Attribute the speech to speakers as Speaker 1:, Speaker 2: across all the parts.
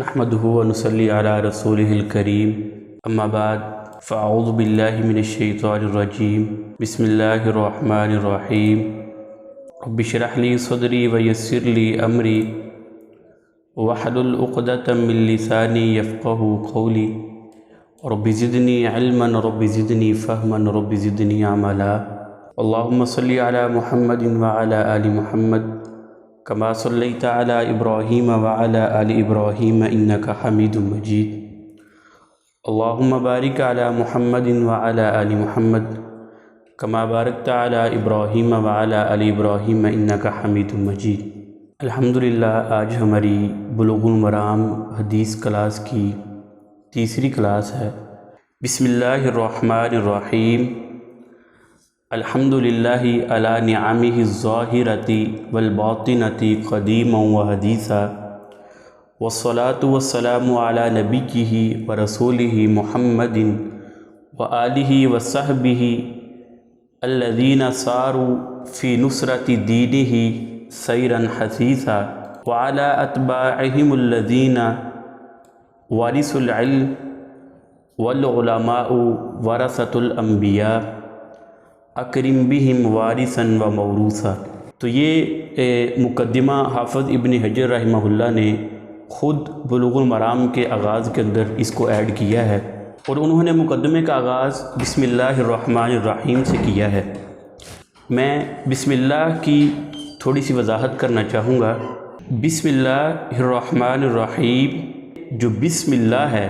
Speaker 1: نحمده ونصلي على رسوله الكريم اما بعد فاعوذ باللہ من الشیطان الرجیم بسم اللہ الرحمن الرحیم رب اشرح لي صدری ویسر لي امری واحلل عقدۃ من لسانی یفقهوا قولی رب زدنی علما رب زدنی فہما رب زدنی عملا اللہم صلی علی محمد وعلی آل محمد کما صلیت علی ابراہیم وعلی آل ابراہیم انک حمید مجید اللہم بارک علی محمد وعلی آل محمد کما بارکت علی ابراہیم وعلی آل ابراہیم انک حمید مجید۔ الحمدللہ آج ہماری بلوغ المرام حدیث کلاس کی تیسری کلاس ہے۔ بسم اللہ الرحمن الرحیم۔ الحمدللہ علی نعمہ الظاہرۃ والباطنۃ قدیما وحدیثا والصلاۃ والسلام علی نبیہ ورسولہ محمد وآلہ وصحبہ الذین ساروا فی نصرۃ دینہ سیرا حثیثا وعلی اتباعہم الذین ورثوا العلم والعلماء ورثۃ الانبیاء اکرم بہم وارثا و موروثا۔ تو یہ مقدمہ حافظ ابن حجر رحمہ اللہ نے خود بلوغ المرام کے آغاز کے اندر اس کو ایڈ کیا ہے، اور انہوں نے مقدمے کا آغاز بسم اللہ الرحمن الرحیم سے کیا ہے۔ میں بسم اللہ کی تھوڑی سی وضاحت کرنا چاہوں گا۔ بسم اللہ الرحمن الرحیم، جو بسم اللہ ہے،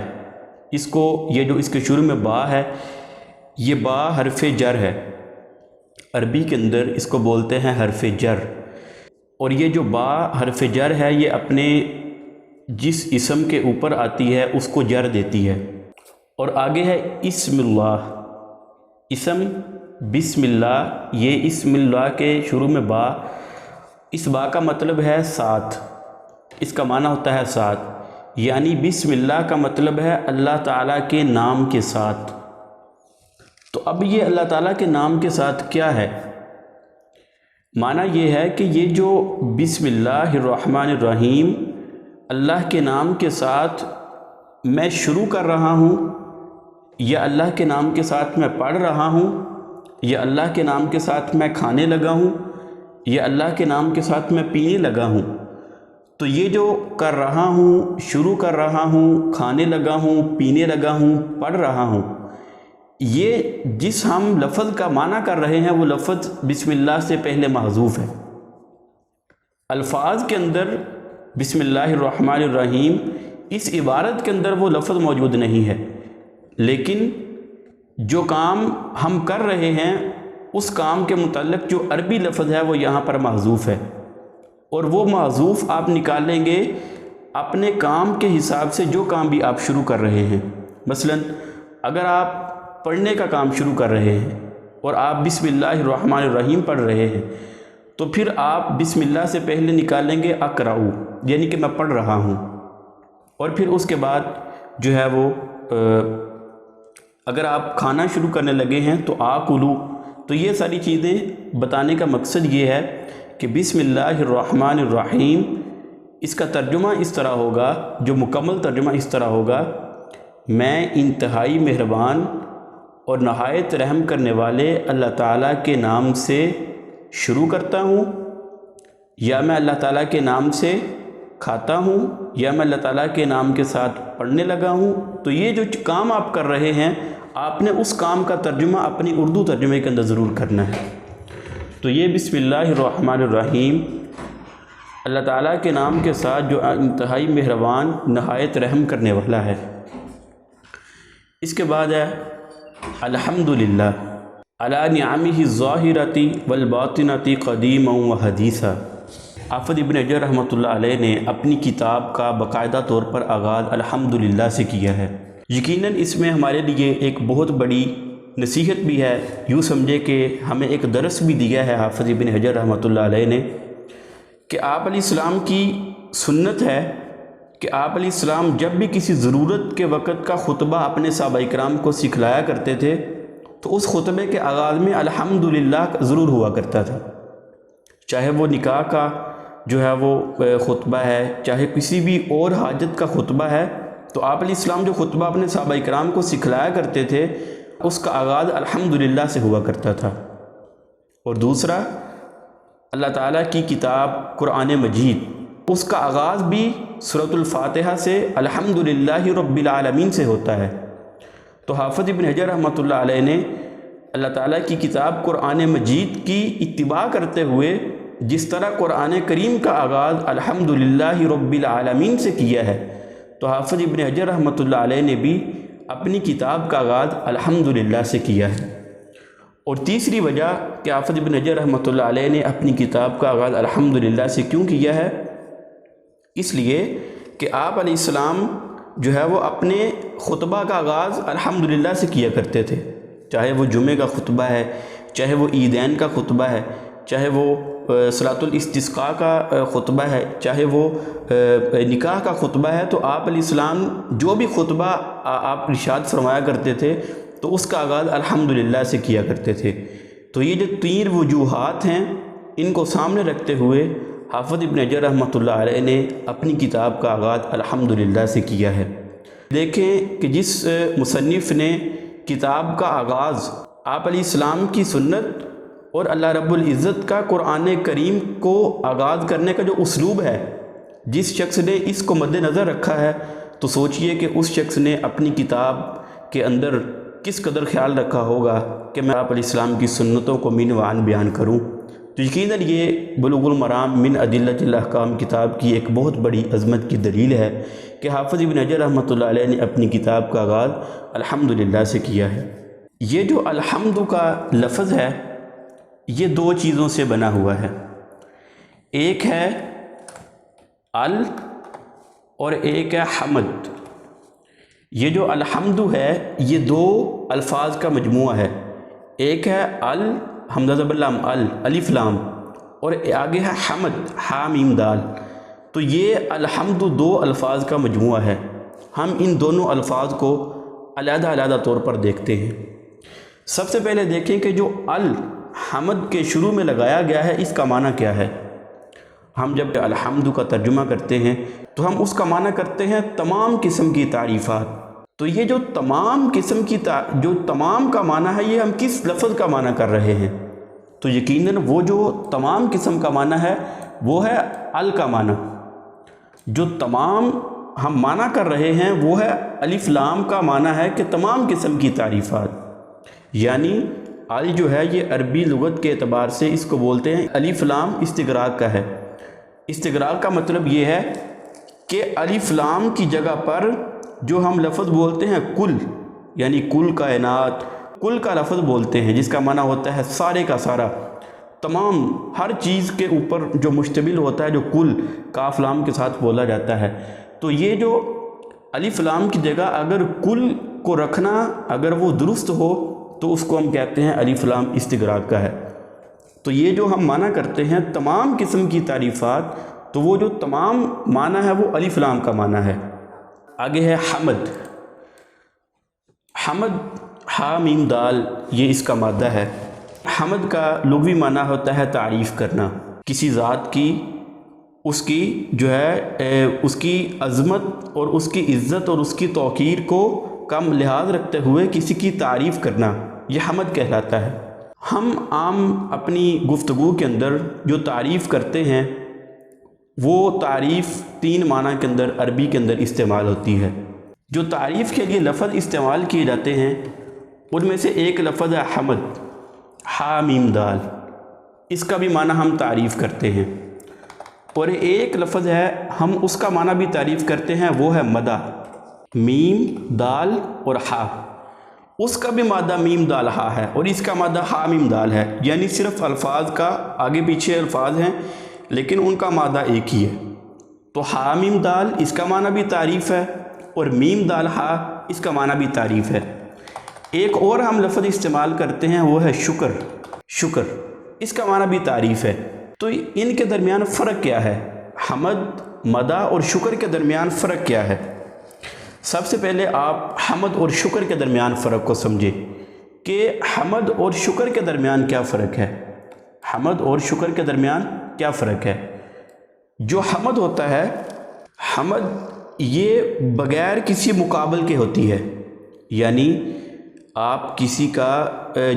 Speaker 1: اس کو یہ جو اس کے شروع میں با ہے، یہ با حرف جر ہے۔ عربی کے اندر اس کو بولتے ہیں حرف جر، اور یہ جو با حرف جر ہے یہ اپنے جس اسم کے اوپر آتی ہے اس کو جر دیتی ہے۔ اور آگے ہے اسم اللہ، اسم بسم اللہ، یہ اسم اللہ کے شروع میں با، اس با کا مطلب ہے ساتھ، اس کا معنی ہوتا ہے ساتھ، یعنی بسم اللہ کا مطلب ہے اللہ تعالیٰ کے نام کے ساتھ۔ تو اب یہ اللہ تعالیٰ کے نام کے ساتھ کیا ہے؟ معنی یہ ہے کہ یہ جو بسم اللہ الرحمن الرحیم اللہ کے نام کے ساتھ میں شروع کر رہا ہوں، یا اللہ کے نام کے ساتھ میں پڑھ رہا ہوں، یا اللہ کے نام کے ساتھ میں کھانے لگا ہوں، یا اللہ کے نام کے ساتھ میں پینے لگا ہوں، تو یہ جو کر رہا ہوں، شروع کر رہا ہوں، کھانے لگا ہوں، پینے لگا ہوں، پڑھ رہا ہوں، یہ جس ہم لفظ کا معنی کر رہے ہیں وہ لفظ بسم اللہ سے پہلے محذوف ہے۔ الفاظ کے اندر بسم اللہ الرحمن الرحیم اس عبارت کے اندر وہ لفظ موجود نہیں ہے، لیکن جو کام ہم کر رہے ہیں اس کام کے متعلق جو عربی لفظ ہے وہ یہاں پر محذوف ہے، اور وہ محذوف آپ نکالیں گے اپنے کام کے حساب سے جو کام بھی آپ شروع کر رہے ہیں۔ مثلا اگر آپ پڑھنے کا کام شروع کر رہے ہیں اور آپ بسم اللہ الرحمن الرحیم پڑھ رہے ہیں، تو پھر آپ بسم اللہ سے پہلے نکالیں گے اقرؤ، یعنی کہ میں پڑھ رہا ہوں، اور پھر اس کے بعد جو ہے وہ اگر آپ کھانا شروع کرنے لگے ہیں تو آکلو۔ تو یہ ساری چیزیں بتانے کا مقصد یہ ہے کہ بسم اللہ الرحمن الرحیم اس کا ترجمہ اس طرح ہوگا، جو مکمل ترجمہ اس طرح ہوگا، میں انتہائی مہربان اور نہایت رحم کرنے والے اللہ تعالیٰ کے نام سے شروع کرتا ہوں، یا میں اللہ تعالیٰ کے نام سے کھاتا ہوں، یا میں اللہ تعالیٰ کے نام کے ساتھ پڑھنے لگا ہوں۔ تو یہ جو کام آپ کر رہے ہیں، آپ نے اس کام کا ترجمہ اپنی اردو ترجمے کے اندر ضرور کرنا ہے۔ تو یہ بسم اللہ الرحمن الرحیم اللہ تعالیٰ کے نام کے ساتھ جو انتہائی مہربان نہایت رحم کرنے والا ہے۔ اس کے بعد ہے الحمدللہ علی نعمہ الظاہرۃ والباطنۃ قدیما وحدیثا۔ حافظ ابن حجر رحمۃ اللہ علیہ نے اپنی کتاب کا باقاعدہ طور پر آغاز الحمدللہ سے کیا ہے۔ یقیناً اس میں ہمارے لیے ایک بہت بڑی نصیحت بھی ہے، یوں سمجھے کہ ہمیں ایک درس بھی دیا ہے حافظ ابن حجر رحمۃ اللہ علیہ نے، کہ آپ علیہ السلام کی سنت ہے کہ آپ علیہ السلام جب بھی کسی ضرورت کے وقت کا خطبہ اپنے صحابہ اکرام کو سکھلایا کرتے تھے تو اس خطبے کے آغاز میں الحمدللہ ضرور ہوا کرتا تھا، چاہے وہ نکاح کا جو ہے وہ خطبہ ہے، چاہے کسی بھی اور حاجت کا خطبہ ہے، تو آپ علیہ السلام جو خطبہ اپنے صحابہ کرام کو سکھلایا کرتے تھے اس کا آغاز الحمدللہ سے ہوا کرتا تھا۔ اور دوسرا، اللہ تعالیٰ کی کتاب قرآن مجید، اس کا آغاز بھی سورۃ الفاتحہ سے الحمدللہ رب العالمین سے ہوتا ہے۔ تو حافظ ابن حجر رحمۃ اللہ علیہ نے اللہ تعالیٰ کی کتاب قرآن مجید کی اتباع کرتے ہوئے جس طرح قرآن کریم کا آغاز الحمدللہ رب العالمین سے کیا ہے، تو حافظ ابن حجر رحمۃ اللہ علیہ نے بھی اپنی کتاب کا آغاز الحمدللہ سے کیا ہے۔ اور تیسری وجہ کہ حافظ ابن حجر رحمۃ اللہ علیہ نے اپنی کتاب کا آغاز الحمدللہ سے کیوں کیا ہے، اس لیے کہ آپ علیہ السلام جو ہے وہ اپنے خطبہ کا آغاز الحمدللہ سے کیا کرتے تھے، چاہے وہ جمعہ کا خطبہ ہے، چاہے وہ عیدین کا خطبہ ہے، چاہے وہ صلاۃ الاستسقاء کا خطبہ ہے، چاہے وہ نکاح کا خطبہ ہے، تو آپ علیہ السلام جو بھی خطبہ آپ ارشاد فرمایا کرتے تھے تو اس کا آغاز الحمدللہ سے کیا کرتے تھے۔ تو یہ جو تین وجوہات ہیں ان کو سامنے رکھتے ہوئے حافظ ابن حجر رحمۃ اللہ علیہ نے اپنی کتاب کا آغاز الحمدللہ سے کیا ہے۔ دیکھیں کہ جس مصنف نے کتاب کا آغاز آپ علیہ السلام کی سنت اور اللہ رب العزت کا قرآن کریم کو آغاز کرنے کا جو اسلوب ہے، جس شخص نے اس کو مد نظر رکھا ہے تو سوچئے کہ اس شخص نے اپنی کتاب کے اندر کس قدر خیال رکھا ہوگا کہ میں آپ علیہ السلام کی سنتوں کو من وعن بیان کروں۔ تو یقیناً یہ بلوغ المرام من ادلۃ الاحکام کتاب کی ایک بہت بڑی عظمت کی دلیل ہے کہ حافظ ابن حجر رحمۃ اللہ علیہ نے اپنی کتاب کا آغاز الحمدللہ سے کیا ہے۔ یہ جو الحمد کا لفظ ہے یہ دو چیزوں سے بنا ہوا ہے، ایک ہے ال اور ایک ہے حمد۔ یہ جو الحمد ہے یہ دو الفاظ کا مجموعہ ہے، ایک ہے ال حمزہ زبر لام ال الف لام، اور آگے ہے حمد ہا میم دال۔ تو یہ الحمد دو الفاظ کا مجموعہ ہے۔ ہم ان دونوں الفاظ کو علیحدہ علیحدہ طور پر دیکھتے ہیں۔ سب سے پہلے دیکھیں کہ جو ال حمد کے شروع میں لگایا گیا ہے اس کا معنی کیا ہے۔ ہم جب الحمد کا ترجمہ کرتے ہیں تو ہم اس کا معنی کرتے ہیں تمام قسم کی تعریفات۔ تو یہ جو تمام قسم کی جو تمام کا معنی ہے یہ ہم کس لفظ کا معنی کر رہے ہیں، تو یقیناً وہ جو تمام قسم کا معنی ہے وہ ہے ال کا معنی۔ جو تمام ہم معنی کر رہے ہیں وہ ہے الف لام کا معنی ہے کہ تمام قسم کی تعریفات، یعنی ال جو ہے یہ عربی لغت کے اعتبار سے اس کو بولتے ہیں الف لام استغراق کا ہے۔ استغراق کا مطلب یہ ہے کہ الف لام کی جگہ پر جو ہم لفظ بولتے ہیں کل، یعنی کل کائنات، کل کا لفظ بولتے ہیں جس کا معنی ہوتا ہے سارے کا سارا، تمام ہر چیز کے اوپر جو مشتمل ہوتا ہے، جو کل کاف لام کے ساتھ بولا جاتا ہے۔ تو یہ جو الف لام کی جگہ اگر کل کو رکھنا اگر وہ درست ہو تو اس کو ہم کہتے ہیں الف لام استغراق کا ہے۔ تو یہ جو ہم معنی کرتے ہیں تمام قسم کی تعریفات، تو وہ جو تمام معنی ہے وہ الف لام کا معنی ہے۔ آگے ہے حمد۔ حمد ہا میم دال یہ اس کا مادہ ہے۔ حمد کا لغوی معنی ہوتا ہے تعریف کرنا، کسی ذات کی، اس کی جو ہے اس کی عظمت اور اس کی عزت اور اس کی توقیر کو کم لحاظ رکھتے ہوئے کسی کی تعریف کرنا، یہ حمد کہلاتا ہے۔ ہم عام اپنی گفتگو کے اندر جو تعریف کرتے ہیں وہ تعریف تین معنی کے اندر عربی کے اندر استعمال ہوتی ہے۔ جو تعریف کے لیے لفظ استعمال کیے جاتے ہیں ان میں سے ایک لفظ ہے حمد ہا میم دال، اس کا بھی معنی ہم تعریف کرتے ہیں، اور ایک لفظ ہے ہم اس کا معنی بھی تعریف کرتے ہیں، وہ ہے مدح، میم دال اور ہا، اس کا بھی مادہ میم دال ہا ہے اور اس کا مادہ ہا میم دال ہے، یعنی صرف الفاظ کا آگے پیچھے الفاظ ہیں لیکن ان کا مادہ ایک ہی ہے۔ تو ہا میم دال اس کا معنی بھی تعریف ہے اور میم دال ہا اس کا معنی بھی تعریف ہے۔ ایک اور ہم لفظ استعمال کرتے ہیں وہ ہے شکر، شکر اس کا معنی بھی تعریف ہے۔ تو ان کے درمیان فرق کیا ہے؟ حمد، مدح اور شکر کے درمیان فرق کیا ہے؟ سب سے پہلے آپ حمد اور شکر کے درمیان فرق کو سمجھیں کہ حمد اور شکر کے درمیان کیا فرق ہے۔ حمد اور شکر کے درمیان کیا فرق ہے؟ جو حمد ہوتا ہے، حمد یہ بغیر کسی مقابل کے ہوتی ہے، یعنی آپ کسی کا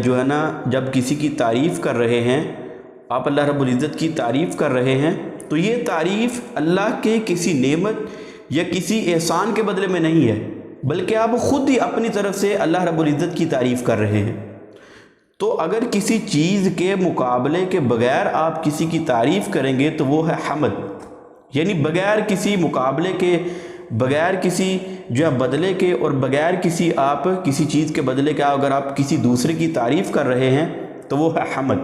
Speaker 1: جو ہے نا جب کسی کی تعریف کر رہے ہیں، آپ اللہ رب العزت کی تعریف کر رہے ہیں، تو یہ تعریف اللہ کے کسی نعمت یا کسی احسان کے بدلے میں نہیں ہے، بلکہ آپ خود ہی اپنی طرف سے اللہ رب العزت کی تعریف کر رہے ہیں۔ تو اگر کسی چیز کے مقابلے کے بغیر آپ کسی کی تعریف کریں گے تو وہ ہے حمد، یعنی بغیر کسی مقابلے کے، بغیر کسی جو ہے بدلے کے، اور بغیر کسی آپ کسی چیز کے بدلے کے اگر آپ کسی دوسرے کی تعریف کر رہے ہیں تو وہ ہے حمد۔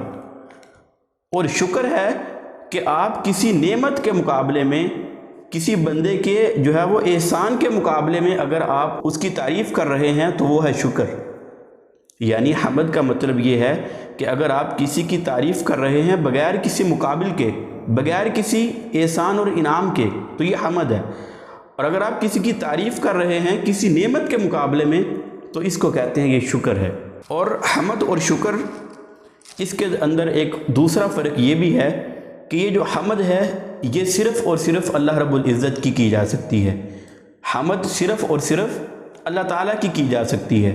Speaker 1: اور شکر ہے کہ آپ کسی نعمت کے مقابلے میں، کسی بندے کے جو ہے وہ احسان کے مقابلے میں اگر آپ اس کی تعریف کر رہے ہیں تو وہ ہے شکر۔ یعنی حمد کا مطلب یہ ہے کہ اگر آپ کسی کی تعریف کر رہے ہیں بغیر کسی مقابل کے، بغیر کسی احسان اور انعام کے، تو یہ حمد ہے۔ اور اگر آپ کسی کی تعریف کر رہے ہیں کسی نعمت کے مقابلے میں تو اس کو کہتے ہیں یہ شکر ہے۔ اور حمد اور شکر، اس کے اندر ایک دوسرا فرق یہ بھی ہے کہ یہ جو حمد ہے یہ صرف اور صرف اللہ رب العزت کی جا سکتی ہے۔ حمد صرف اور صرف اللہ تعالیٰ کی جا سکتی ہے،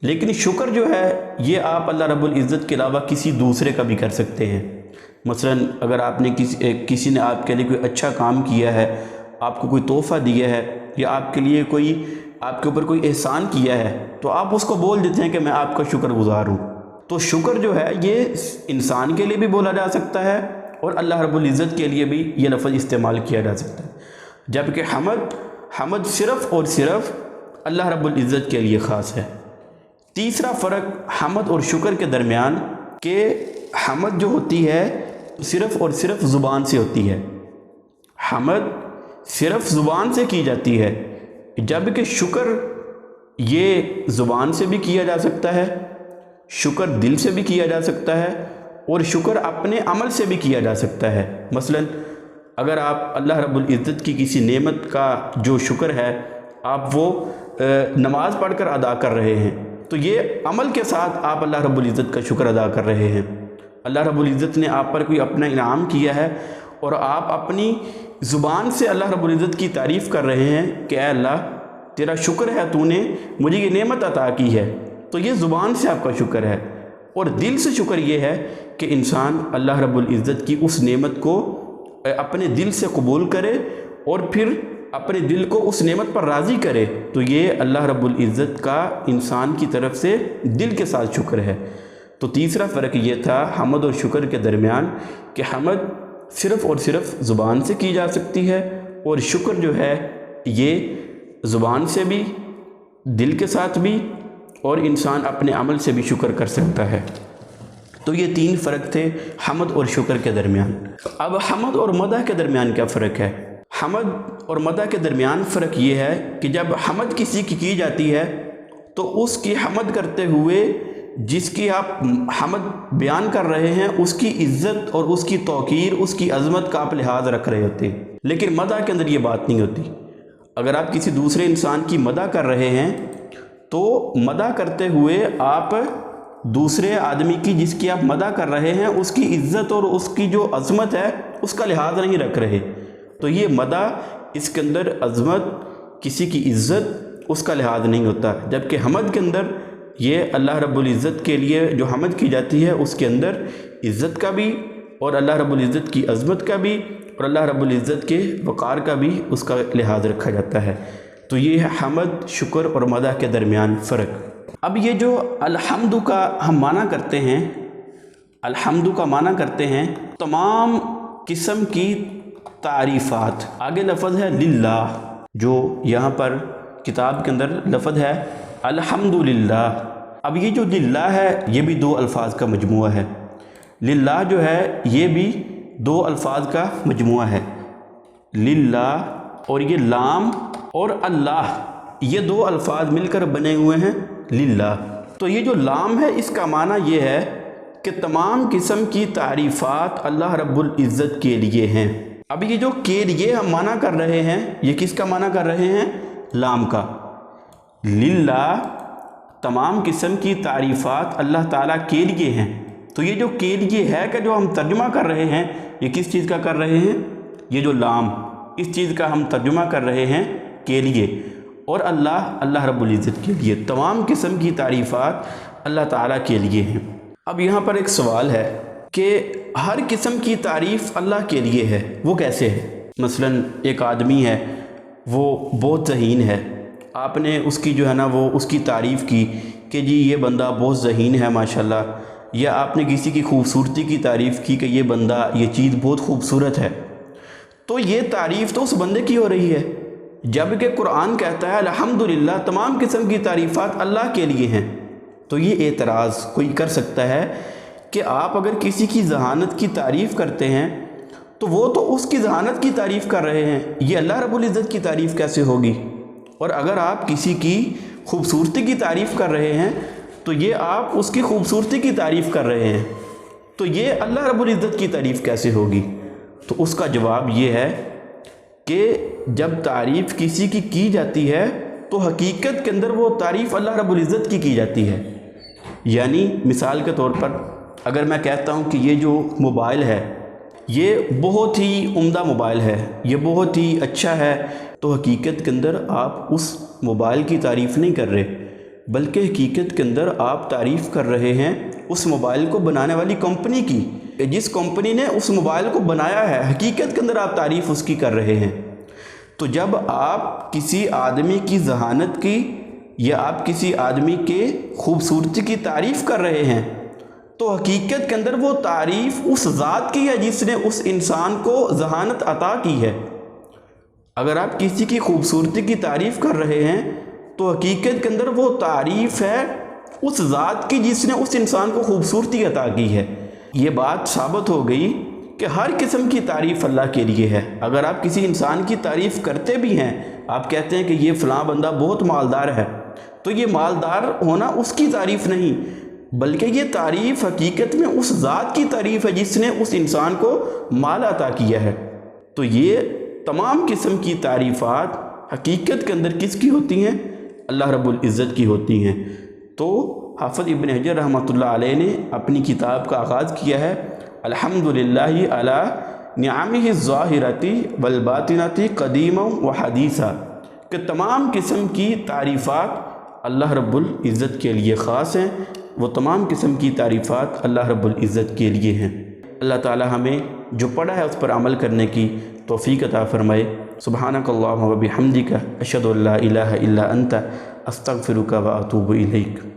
Speaker 1: لیکن شکر جو ہے یہ آپ اللہ رب العزت کے علاوہ کسی دوسرے کا بھی کر سکتے ہیں۔ مثلا اگر آپ نے کسی نے آپ کے لیے کوئی اچھا کام کیا ہے، آپ کو کوئی تحفہ دیا ہے، یا آپ کے لیے آپ کے اوپر کوئی احسان کیا ہے، تو آپ اس کو بول دیتے ہیں کہ میں آپ کا شکر گزار ہوں۔ تو شکر جو ہے یہ انسان کے لیے بھی بولا جا سکتا ہے اور اللہ رب العزت کے لیے بھی یہ لفظ استعمال کیا جا سکتا ہے، جبکہ حمد صرف اور صرف اللہ رب العزت کے لیے خاص ہے۔ تیسرا فرق حمد اور شکر کے درمیان کہ حمد جو ہوتی ہے صرف اور صرف زبان سے ہوتی ہے، حمد صرف زبان سے کی جاتی ہے، جبکہ شکر یہ زبان سے بھی کیا جا سکتا ہے، شکر دل سے بھی کیا جا سکتا ہے، اور شکر اپنے عمل سے بھی کیا جا سکتا ہے۔ مثلا اگر آپ اللہ رب العزت کی کسی نعمت کا جو شکر ہے آپ وہ نماز پڑھ کر ادا کر رہے ہیں، تو یہ عمل کے ساتھ آپ اللہ رب العزت کا شکر ادا کر رہے ہیں۔ اللہ رب العزت نے آپ پر کوئی اپنا انعام کیا ہے اور آپ اپنی زبان سے اللہ رب العزت کی تعریف کر رہے ہیں کہ اے اللہ تیرا شکر ہے، تو نے مجھے یہ نعمت عطا کی ہے، تو یہ زبان سے آپ کا شکر ہے۔ اور دل سے شکر یہ ہے کہ انسان اللہ رب العزت کی اس نعمت کو اپنے دل سے قبول کرے اور پھر اپنے دل کو اس نعمت پر راضی کرے، تو یہ اللہ رب العزت کا انسان کی طرف سے دل کے ساتھ شکر ہے۔ تو تیسرا فرق یہ تھا حمد اور شکر کے درمیان کہ حمد صرف اور صرف زبان سے کی جا سکتی ہے، اور شکر جو ہے یہ زبان سے بھی، دل کے ساتھ بھی، اور انسان اپنے عمل سے بھی شکر کر سکتا ہے۔ تو یہ تین فرق تھے حمد اور شکر کے درمیان۔ اب حمد اور مدح کے درمیان کیا فرق ہے؟ حمد اور مدح کے درمیان فرق یہ ہے کہ جب حمد کسی کی جاتی ہے تو اس کی حمد کرتے ہوئے جس کی آپ حمد بیان کر رہے ہیں اس کی عزت اور اس کی توقیر، اس کی عظمت کا آپ لحاظ رکھ رہے ہوتے ہیں، لیکن مدح کے اندر یہ بات نہیں ہوتی۔ اگر آپ کسی دوسرے انسان کی مدح کر رہے ہیں تو مدح کرتے ہوئے آپ دوسرے آدمی کی جس کی آپ مدح کر رہے ہیں اس کی عزت اور اس کی جو عظمت ہے اس کا لحاظ نہیں رکھ رہے، تو یہ مدح اس کے اندر عظمت، کسی کی عزت، اس کا لحاظ نہیں ہوتا، جبکہ حمد کے اندر یہ اللہ رب العزت کے لیے جو حمد کی جاتی ہے اس کے اندر عزت کا بھی اور اللہ رب العزت کی عظمت کا بھی اور اللہ رب العزت کے وقار کا بھی اس کا لحاظ رکھا جاتا ہے۔ تو یہ ہے حمد، شکر اور مدح کے درمیان فرق۔ اب یہ جو الحمد کا ہم معنی کرتے ہیں، الحمد کا معنی کرتے ہیں تمام قسم کی تعریفات، آگے لفظ ہے للہ، جو یہاں پر کتاب کے اندر لفظ ہے الحمدللہ۔ اب یہ جو للہ ہے یہ بھی دو الفاظ کا مجموعہ ہے، للہ جو ہے یہ بھی دو الفاظ کا مجموعہ ہے، للہ اور یہ لام اور اللہ، یہ دو الفاظ مل کر بنے ہوئے ہیں للہ۔ تو یہ جو لام ہے اس کا معنی یہ ہے کہ تمام قسم کی تعریفات اللہ رب العزت کے لیے ہیں۔ اب یہ جو کے لیے ہم معنی کر رہے ہیں یہ کس کا معنی کر رہے ہیں؟ لام کا۔ للہ تمام قسم کی تعریفات اللہ تعالیٰ کے لیے ہیں، تو یہ جو کے لیے ہے کہ جو ہم ترجمہ کر رہے ہیں یہ کس چیز کا کر رہے ہیں؟ یہ جو لام اس چیز کا ہم ترجمہ کر رہے ہیں کے لیے، اور اللہ رب العزت کے لیے، تمام قسم کی تعریفات اللہ تعالیٰ کے لیے ہیں۔ اب یہاں پر ایک سوال ہے کہ ہر قسم کی تعریف اللہ کے لیے ہے، وہ کیسے ہے؟ مثلا ایک آدمی ہے، وہ بہت ذہین ہے، آپ نے اس کی جو ہے نا وہ اس کی تعریف کی کہ جی یہ بندہ بہت ذہین ہے ماشاءاللہ، یا آپ نے کسی کی خوبصورتی کی تعریف کی کہ یہ بندہ یہ چیز بہت خوبصورت ہے، تو یہ تعریف تو اس بندے کی ہو رہی ہے، جبکہ قرآن کہتا ہے الحمدللہ تمام قسم کی تعریفات اللہ کے لیے ہیں۔ تو یہ اعتراض کوئی کر سکتا ہے کہ آپ اگر کسی کی ذہانت کی تعریف کرتے ہیں تو وہ تو اس کی ذہانت کی تعریف کر رہے ہیں، یہ اللہ رب العزت کی تعریف کیسے ہوگی؟ اور اگر آپ کسی کی خوبصورتی کی تعریف کر رہے ہیں تو یہ آپ اس کی خوبصورتی کی تعریف کر رہے ہیں، تو یہ اللہ رب العزت کی تعریف کیسے ہوگی؟ تو اس کا جواب یہ ہے کہ جب تعریف کسی کی جاتی ہے تو حقیقت کے اندر وہ تعریف اللہ رب العزت کی جاتی ہے۔ یعنی مثال کے طور پر اگر میں کہتا ہوں کہ یہ جو موبائل ہے یہ بہت ہی عمدہ موبائل ہے، یہ بہت ہی اچھا ہے، تو حقیقت کے اندر آپ اس موبائل کی تعریف نہیں کر رہے، بلکہ حقیقت کے اندر آپ تعریف کر رہے ہیں اس موبائل کو بنانے والی کمپنی کی، جس کمپنی نے اس موبائل کو بنایا ہے، حقیقت کے اندر آپ تعریف اس کی کر رہے ہیں۔ تو جب آپ کسی آدمی کی ذہانت کی یا آپ کسی آدمی کے خوبصورتی کی تعریف کر رہے ہیں تو حقیقت کے اندر وہ تعریف اس ذات کی ہے جس نے اس انسان کو ذہانت عطا کی ہے۔ اگر آپ کسی کی خوبصورتی کی تعریف کر رہے ہیں تو حقیقت کے اندر وہ تعریف ہے اس ذات کی جس نے اس انسان کو خوبصورتی عطا کی ہے۔ یہ بات ثابت ہو گئی کہ ہر قسم کی تعریف اللہ کے لیے ہے۔ اگر آپ کسی انسان کی تعریف کرتے بھی ہیں، آپ کہتے ہیں کہ یہ فلاں بندہ بہت مالدار ہے، تو یہ مالدار ہونا اس کی تعریف نہیں، بلکہ یہ تعریف حقیقت میں اس ذات کی تعریف ہے جس نے اس انسان کو مال عطا کیا ہے۔ تو یہ تمام قسم کی تعریفات حقیقت کے اندر کس کی ہوتی ہیں؟ اللہ رب العزت کی ہوتی ہیں۔ تو حافظ ابن حجر رحمۃ اللہ علیہ نے اپنی کتاب کا آغاز کیا ہے الحمدللہ علی نعمہ الظاہرۃ والباطنۃ قدیما و حدیثا، کہ تمام قسم کی تعریفات اللہ رب العزت کے لیے خاص ہیں، وہ تمام قسم کی تعریفات اللہ رب العزت کے لیے ہیں۔ اللہ تعالی ہمیں جو پڑھا ہے اس پر عمل کرنے کی توفیق عطا فرمائے۔ سبحانک اللہم و بحمدک، اشہد ان لا الہ الا انت، استغفرک و اتوب الیک۔